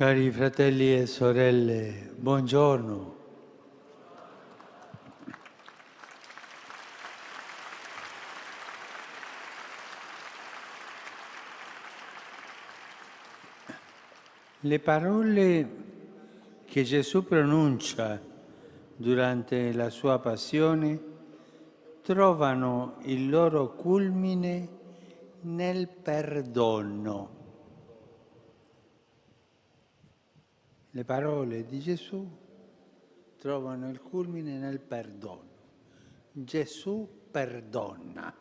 Cari fratelli e sorelle, buongiorno. Le parole che Gesù pronuncia durante la sua passione trovano il loro culmine nel perdono. Le parole di Gesù trovano il culmine nel perdono. Gesù perdona.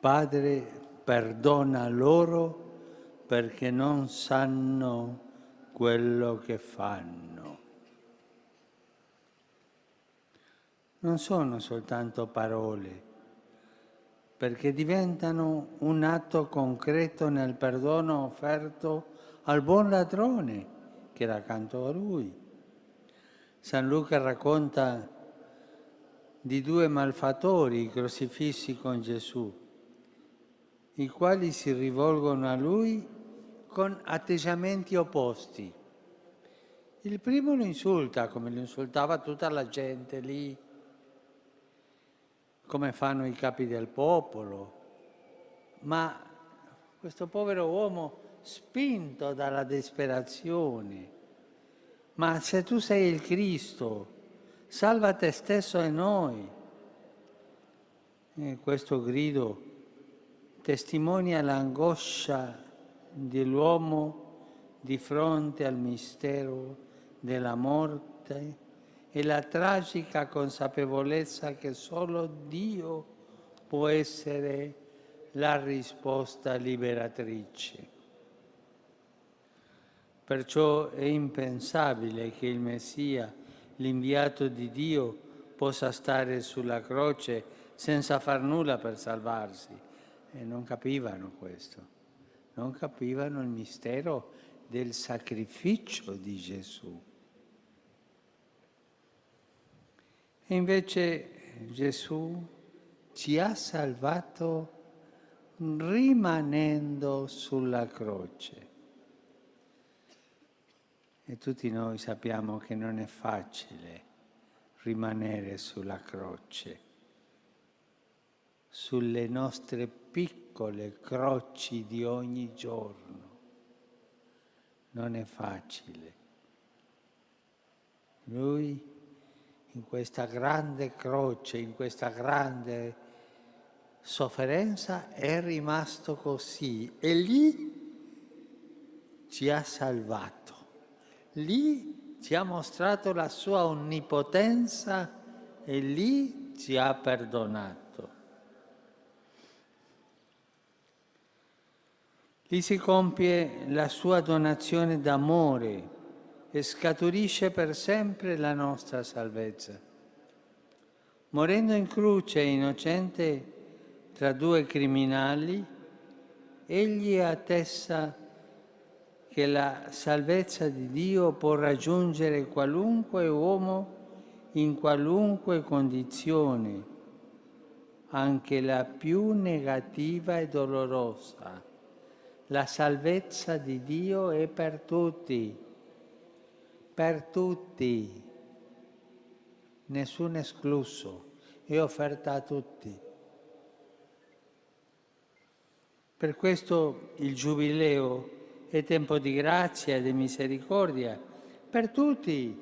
Padre, perdona loro perché non sanno quello che fanno. Non sono soltanto parole, perché diventano un atto concreto nel perdono offerto al buon ladrone che era accanto a lui. San Luca racconta di due malfattori crocifissi con Gesù, i quali si rivolgono a lui con atteggiamenti opposti. Il primo lo insulta, come lo insultava tutta la gente lì, come fanno i capi del popolo, ma questo povero uomo, spinto dalla disperazione, ma se tu sei il Cristo, salva te stesso e noi. E questo grido testimonia l'angoscia dell'uomo di fronte al mistero della morte e la tragica consapevolezza che solo Dio può essere la risposta liberatrice. Perciò è impensabile che il Messia, l'inviato di Dio, possa stare sulla croce senza far nulla per salvarsi. E non capivano questo, non capivano il mistero del sacrificio di Gesù. E invece Gesù ci ha salvato rimanendo sulla croce. E tutti noi sappiamo che non è facile rimanere sulla croce, sulle nostre piccole croci di ogni giorno. Non è facile. Lui in questa grande croce, in questa grande sofferenza è rimasto così e lì ci ha salvato. Lì ci ha mostrato la sua onnipotenza e lì ci ha perdonato. Lì si compie la sua donazione d'amore e scaturisce per sempre la nostra salvezza. Morendo in croce innocente tra due criminali, egli attesta che la salvezza di Dio può raggiungere qualunque uomo in qualunque condizione, anche la più negativa e dolorosa. La salvezza di Dio è per tutti, nessun escluso, è offerta a tutti. Per questo il Giubileo è tempo di grazia e di misericordia per tutti,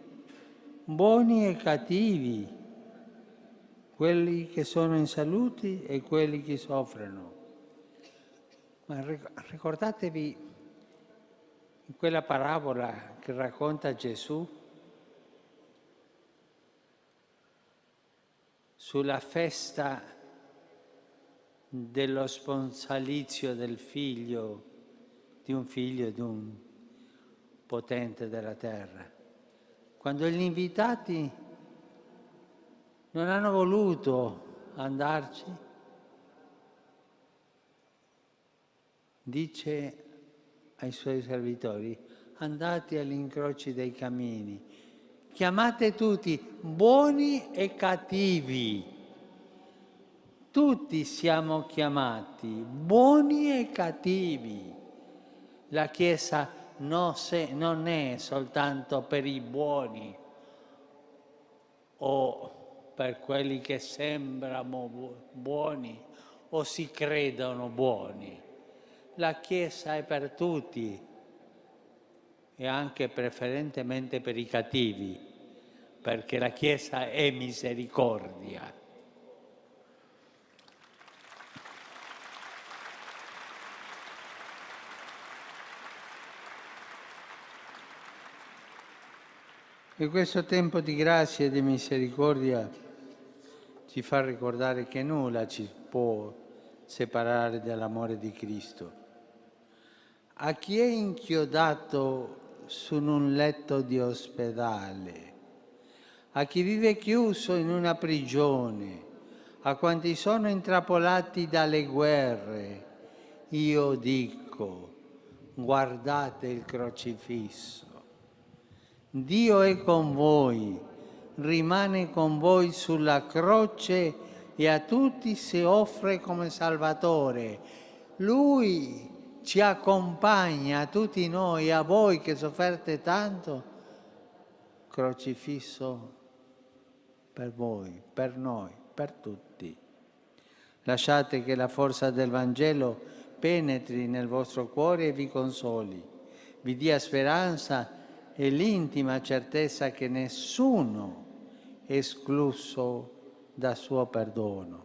buoni e cattivi, quelli che sono in salute e quelli che soffrono. Ma ricordatevi in quella parabola che racconta Gesù sulla festa dello sponsalizio del figlio, di un potente della terra. Quando gli invitati non hanno voluto andarci, dice ai suoi servitori: andate agli incroci dei cammini, chiamate tutti, buoni e cattivi. Tutti siamo chiamati, buoni e cattivi. La Chiesa non è soltanto per i buoni o per quelli che sembrano buoni o si credono buoni. La Chiesa è per tutti e anche preferentemente per i cattivi, perché la Chiesa è misericordia. E questo tempo di grazia e di misericordia ci fa ricordare che nulla ci può separare dall'amore di Cristo. A chi è inchiodato su un letto di ospedale, a chi vive chiuso in una prigione, a quanti sono intrappolati dalle guerre, io dico, guardate il crocifisso. Dio è con voi, rimane con voi sulla croce e a tutti si offre come Salvatore. Lui ci accompagna, a tutti noi, a voi che soffrite tanto, crocifisso per voi, per noi, per tutti. Lasciate che la forza del Vangelo penetri nel vostro cuore e vi consoli, vi dia speranza e l'intima certezza che nessuno è escluso dal suo perdono.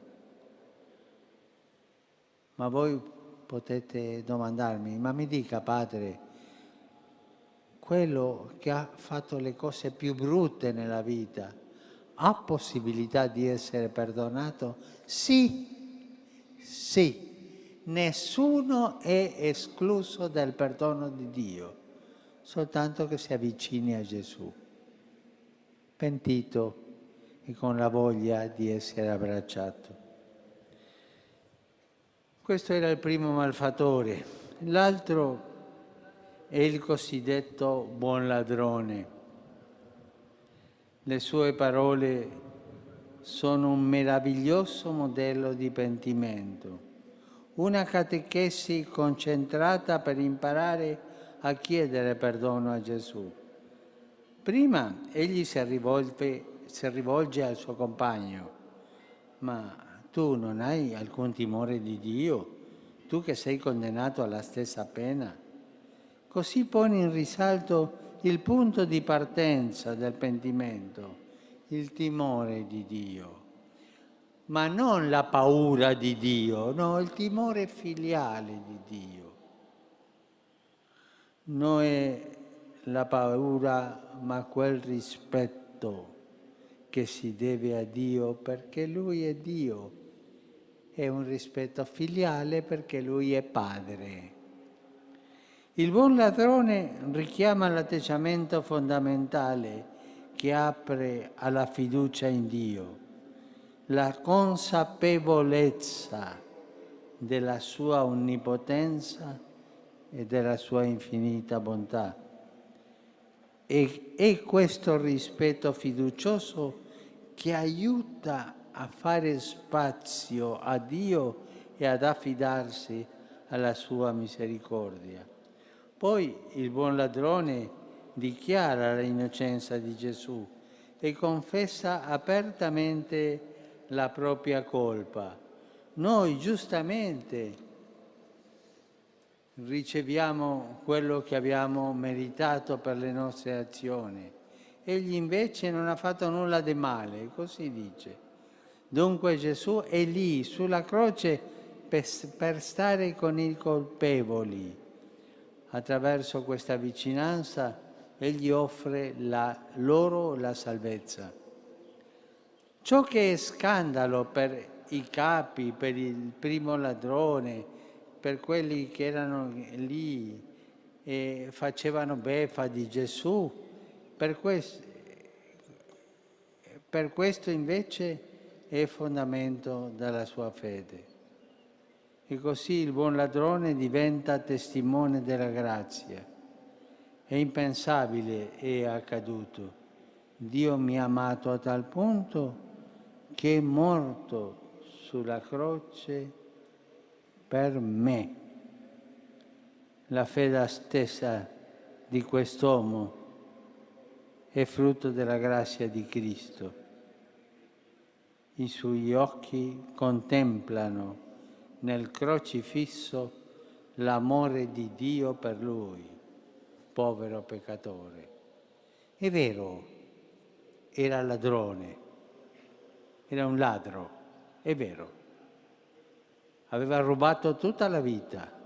Ma voi potete domandarmi, ma mi dica, Padre, quello che ha fatto le cose più brutte nella vita ha possibilità di essere perdonato? Sì, sì, nessuno è escluso dal perdono di Dio, soltanto che si avvicini a Gesù, pentito e con la voglia di essere abbracciato. Questo era il primo malfattore. L'altro è il cosiddetto buon ladrone. Le sue parole sono un meraviglioso modello di pentimento, una catechesi concentrata per imparare a chiedere perdono a Gesù. Prima egli si rivolge al suo compagno, ma tu non hai alcun timore di Dio, tu che sei condannato alla stessa pena? Così pone in risalto il punto di partenza del pentimento, il timore di Dio, ma non la paura di Dio, no, il timore filiale di Dio. Non è la paura, ma quel rispetto che si deve a Dio perché Lui è Dio. È un rispetto filiale perché Lui è Padre. Il buon ladrone richiama l'atteggiamento fondamentale che apre alla fiducia in Dio, la consapevolezza della sua onnipotenza e della sua infinita bontà. E è questo rispetto fiducioso che aiuta a fare spazio a Dio e ad affidarsi alla sua misericordia. Poi il buon ladrone dichiara l'innocenza di Gesù e confessa apertamente la propria colpa. Noi giustamente riceviamo quello che abbiamo meritato per le nostre azioni. Egli invece non ha fatto nulla di male, così dice. Dunque Gesù è lì sulla croce per stare con i colpevoli. Attraverso questa vicinanza egli offre loro la salvezza. Ciò che è scandalo per i capi, per il primo ladrone, per quelli che erano lì e facevano beffa di Gesù, per questo invece è fondamento della sua fede. E così il buon ladrone diventa testimone della grazia. È impensabile, è accaduto. Dio mi ha amato a tal punto che è morto sulla croce per me. La fede stessa di quest'uomo è frutto della grazia di Cristo. I suoi occhi contemplano nel crocifisso l'amore di Dio per lui, povero peccatore. È vero, era ladrone, era un ladro, è vero. Aveva rubato tutta la vita,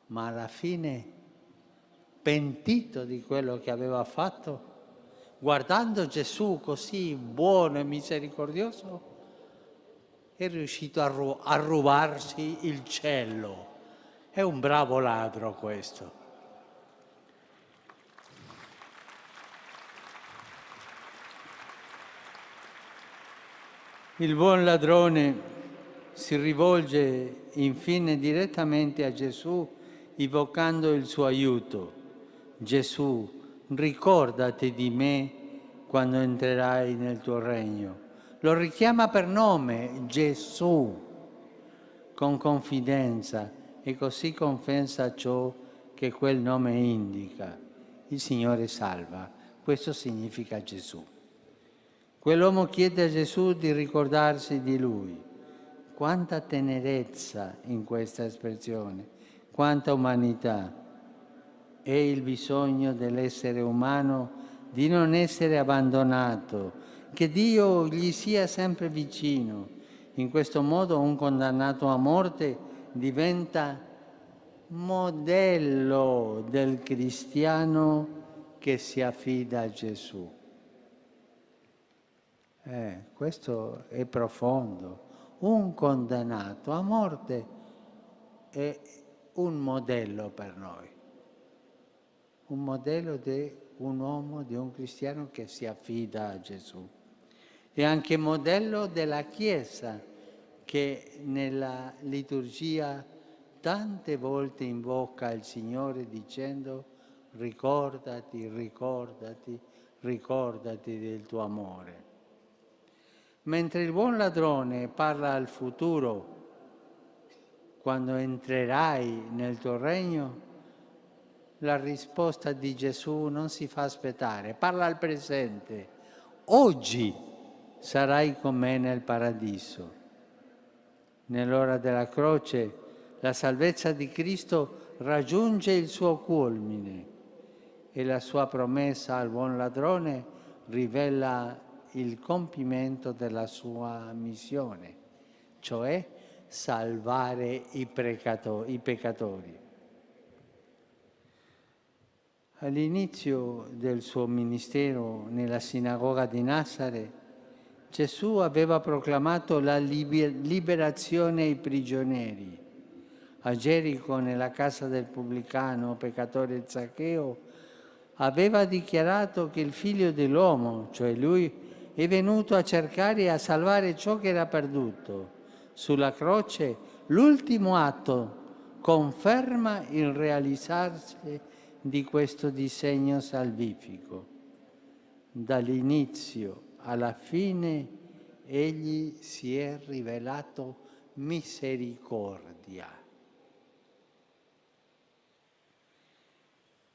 ma alla fine, pentito di quello che aveva fatto, guardando Gesù così buono e misericordioso, è riuscito a rubarsi il cielo. È un bravo ladro questo. Il buon ladrone si rivolge infine direttamente a Gesù, invocando il suo aiuto. Gesù, ricordati di me quando entrerai nel tuo regno. Lo richiama per nome, Gesù, con confidenza, e così confessa ciò che quel nome indica. Il Signore salva. Questo significa Gesù. Quell'uomo chiede a Gesù di ricordarsi di lui. Quanta tenerezza in questa espressione, quanta umanità. È il bisogno dell'essere umano di non essere abbandonato, che Dio gli sia sempre vicino. In questo modo un condannato a morte diventa modello del cristiano che si affida a Gesù. Questo è profondo. Un condannato a morte è un modello per noi, un modello di un uomo, di un cristiano che si affida a Gesù. È anche modello della Chiesa che nella liturgia tante volte invoca il Signore dicendo: ricordati, ricordati, ricordati del tuo amore. Mentre il buon ladrone parla al futuro, quando entrerai nel tuo regno, la risposta di Gesù non si fa aspettare, parla al presente. Oggi sarai con me nel paradiso. Nell'ora della croce, la salvezza di Cristo raggiunge il suo culmine e la sua promessa al buon ladrone rivela il compimento della sua missione, cioè salvare i peccatori. All'inizio del suo ministero nella sinagoga di Nazareth, Gesù aveva proclamato la liberazione ai prigionieri. A Gerico, nella casa del pubblicano peccatore Zaccheo, aveva dichiarato che il Figlio dell'uomo, cioè lui, è venuto a cercare e a salvare ciò che era perduto. Sulla croce, l'ultimo atto conferma il realizzarsi di questo disegno salvifico. Dall'inizio alla fine egli si è rivelato misericordia.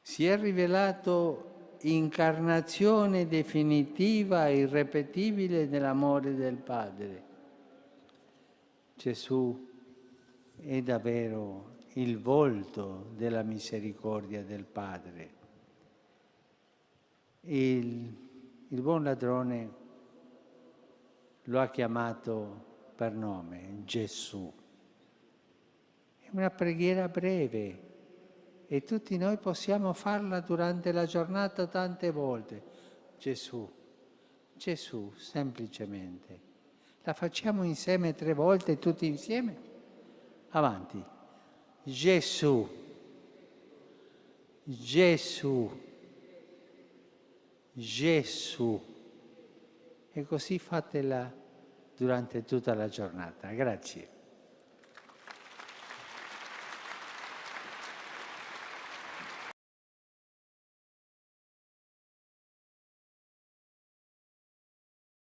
Si è rivelato incarnazione definitiva e irrepetibile dell'amore del Padre. Gesù è davvero il volto della misericordia del Padre. Il buon ladrone lo ha chiamato per nome, Gesù. È una preghiera breve e tutti noi possiamo farla durante la giornata tante volte. Gesù, Gesù, semplicemente. La facciamo insieme 3 volte, tutti insieme? Avanti. Gesù, Gesù, Gesù. E così fatela durante tutta la giornata. Grazie.